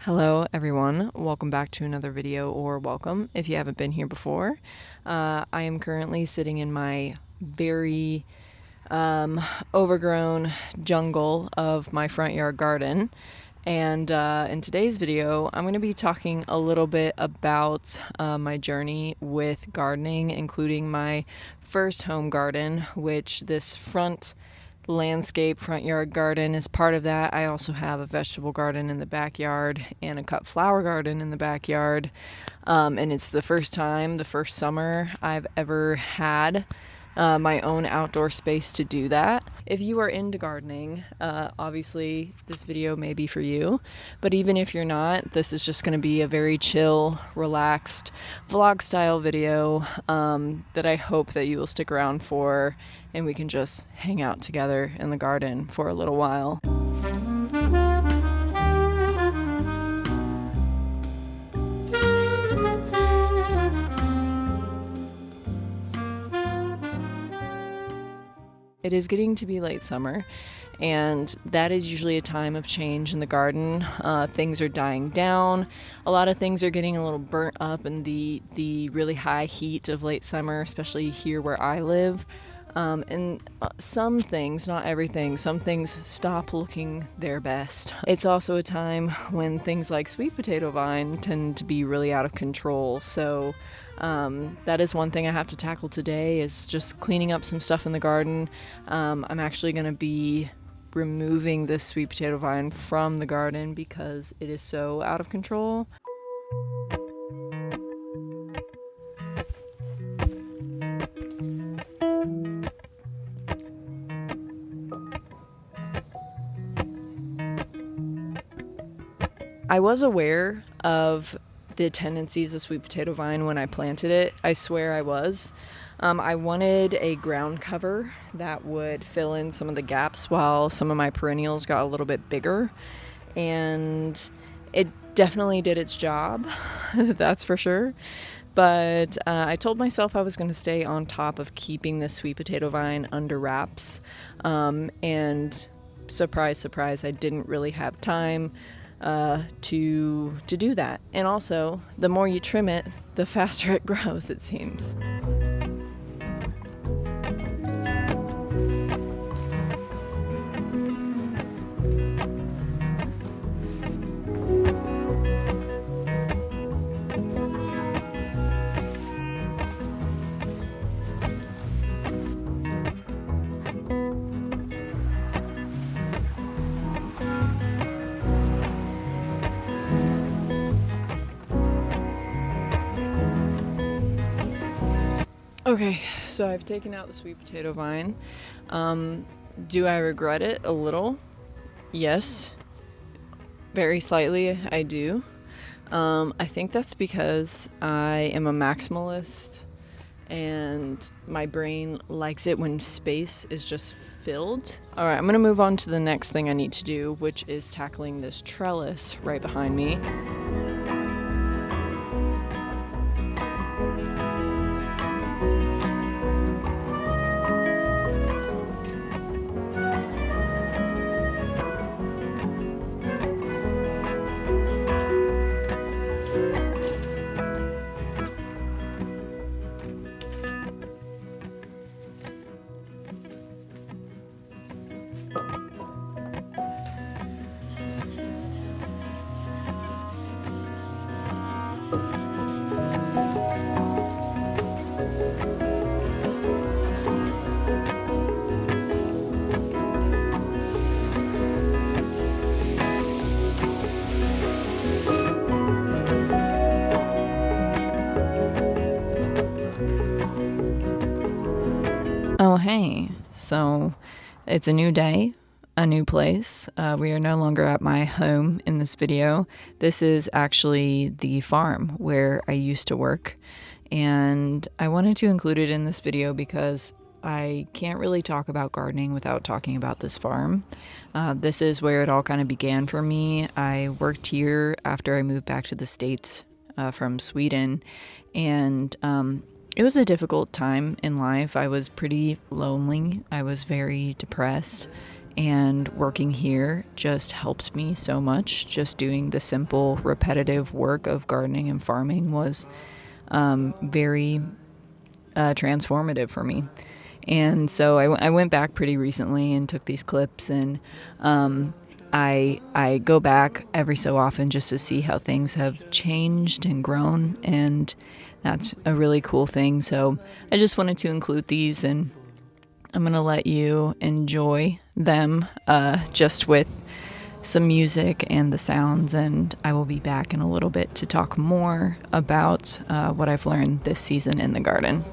Hello everyone, welcome back to another video, or welcome if you haven't been here before. I am currently sitting in my very overgrown jungle of my front yard garden, and in today's video I'm going to be talking a little bit about my journey with gardening, including my first home garden, which this front yard garden is part of that. I also have a vegetable garden in the backyard and a cut flower garden in the backyard, and it's the first summer I've ever had my own outdoor space to do that. If you are into gardening, obviously this video may be for you, but even if you're not, this is just going to be a very chill, relaxed vlog style video that I hope that you will stick around for, and we can just hang out together in the garden for a little while. It is getting to be late summer, and that is usually a time of change in the garden. Things are dying down. A lot of things are getting a little burnt up in the really high heat of late summer, especially here where I live. And some things, not everything, some things stop looking their best. It's also a time when things like sweet potato vine tend to be really out of control. So that is one thing I have to tackle today, is just cleaning up some stuff in the garden. I'm actually going to be removing this sweet potato vine from the garden because it is so out of control. I was aware of the tendencies of sweet potato vine when I planted it. I swear I was. I wanted a ground cover that would fill in some of the gaps while some of my perennials got a little bit bigger, and it definitely did its job, that's for sure. But I told myself I was going to stay on top of keeping this sweet potato vine under wraps, and surprise, surprise, I didn't really have time to do that. And also, the more you trim it, the faster it grows, it seems. Okay, so I've taken out the sweet potato vine. Do I regret it? A little. Yes. Very slightly, I do. I think that's because I am a maximalist and my brain likes it when space is just filled. All right, I'm gonna move on to the next thing I need to do, which is tackling this trellis right behind me. Oh, hey, so it's a new day, a new place. We are no longer at my home in this video. This is actually the farm where I used to work, and I wanted to include it in this video because I can't really talk about gardening without talking about this farm. This is where it all kind of began for me. I worked here after I moved back to the States from Sweden, and it was a difficult time in life. I was pretty lonely. I was very depressed, and working here just helped me so much. Just doing the simple, repetitive work of gardening and farming was very transformative for me. And so I went back pretty recently and took these clips, and I go back every so often just to see how things have changed and grown, and that's a really cool thing. So I just wanted to include these, and I'm going to let you enjoy them just with some music and the sounds, and I will be back in a little bit to talk more about what I've learned this season in the garden.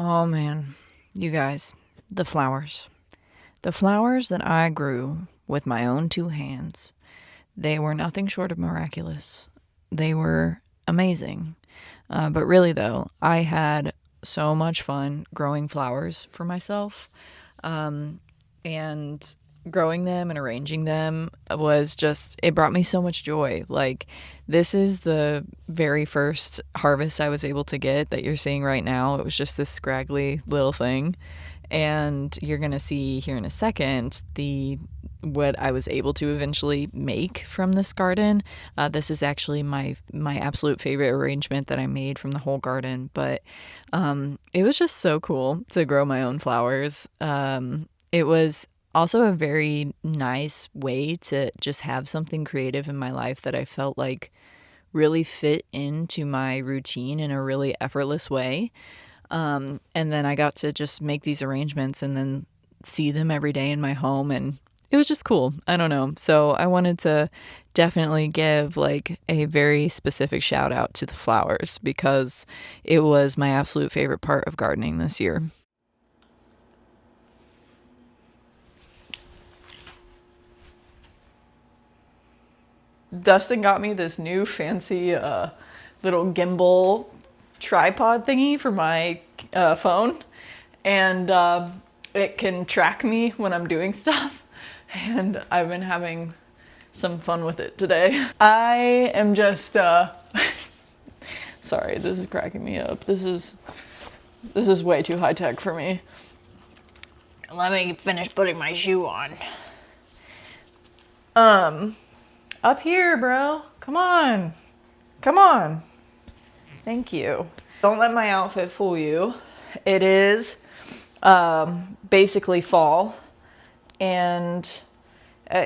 Oh man, you guys, the flowers. The flowers that I grew with my own two hands, they were nothing short of miraculous. They were amazing. But really though, I had so much fun growing flowers for myself. And growing them and arranging them was just, it brought me so much joy. Like, this is the very first harvest I was able to get that you're seeing right now. It was just this scraggly little thing, and you're gonna see here in a second what I was able to eventually make from this garden. This is actually my absolute favorite arrangement that I made from the whole garden, but it was just so cool to grow my own flowers. It was also a very nice way to just have something creative in my life that I felt like really fit into my routine in a really effortless way. And then I got to just make these arrangements and then see them every day in my home, and it was just cool. I don't know. So I wanted to definitely give like a very specific shout out to the flowers because it was my absolute favorite part of gardening this year. Dustin got me this new fancy little gimbal tripod thingy for my phone, and it can track me when I'm doing stuff, and I've been having some fun with it today. I am just sorry, this is cracking me up. This is way too high tech for me. Let me finish putting my shoe on. Up here, bro. Come on. Come on. Thank you. Don't let my outfit fool you. It is basically fall, and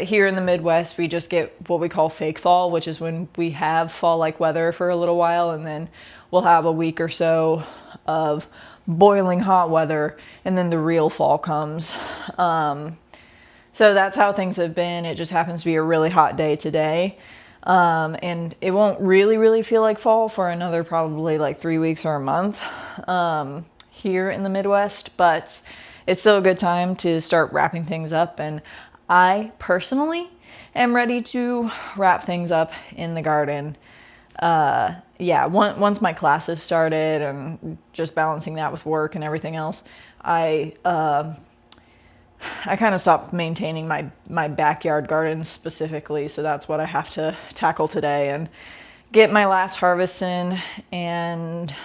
here in the Midwest we just get what we call fake fall, which is when we have fall-like weather for a little while, and then we'll have a week or so of boiling hot weather, and then the real fall comes. So that's how things have been. It just happens to be a really hot day today. And it won't really feel like fall for another probably like 3 weeks or a month here in the Midwest, but it's still a good time to start wrapping things up. And I personally am ready to wrap things up in the garden. Yeah, once my classes started and just balancing that with work and everything else, I kind of stopped maintaining my backyard garden specifically, so that's what I have to tackle today and get my last harvest in and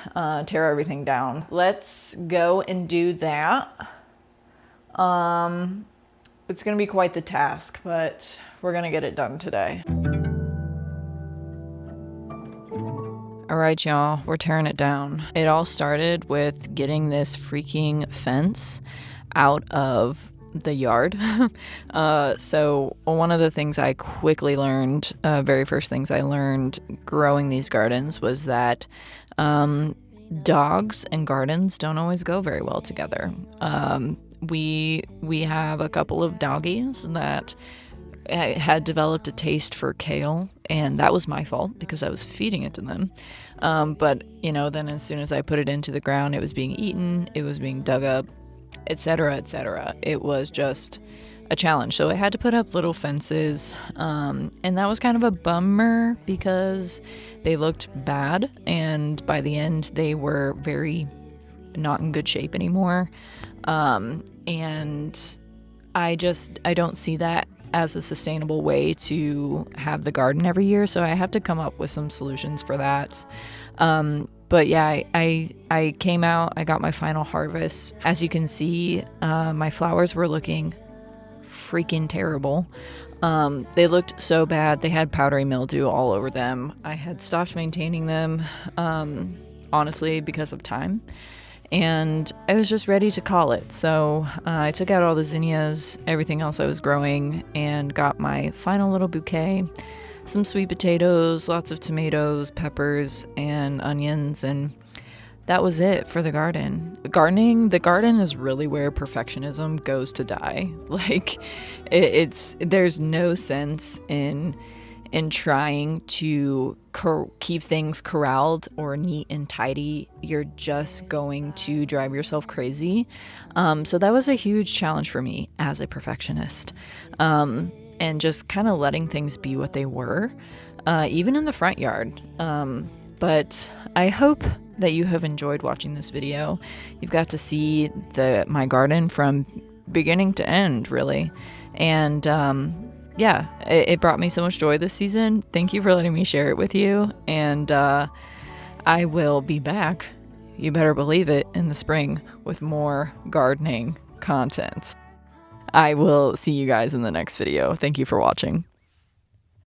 tear everything down. Let's go and do that. It's gonna be quite the task, but we're gonna get it done today. All All right, y'all, we're tearing it down. It all started with getting this freaking fence out of the yard. So one of the things I quickly learned, very first things I learned growing these gardens was that dogs and gardens don't always go very well together. We have a couple of doggies that had developed a taste for kale, and that was my fault because I was feeding it to them. But then as soon as I put it into the ground, it was being eaten, it was being dug up, etc., etc. It was just a challenge. So I had to put up little fences, and that was kind of a bummer because they looked bad, and by the end they were very not in good shape anymore. And I don't see that as a sustainable way to have the garden every year, so I have to come up with some solutions for that. But yeah, I came out, I got my final harvest. As you can see, my flowers were looking freaking terrible. They looked so bad. They had powdery mildew all over them. I had stopped maintaining them, honestly, because of time. And I was just ready to call it. So I took out all the zinnias, everything else I was growing, and got my final little bouquet. Some sweet potatoes, lots of tomatoes, peppers, and onions, and that was it for the garden. The garden is really where perfectionism goes to die. Like, there's no sense in trying to keep things corralled or neat and tidy. You're just going to drive yourself crazy. So that was a huge challenge for me as a perfectionist. And just kind of letting things be what they were, even in the front yard. But I hope that you have enjoyed watching this video. You've got to see my garden from beginning to end, really. And yeah, it brought me so much joy this season. Thank you for letting me share it with you. And I will be back, you better believe it, in the spring with more gardening content. I will see you guys in the next video. Thank you for watching.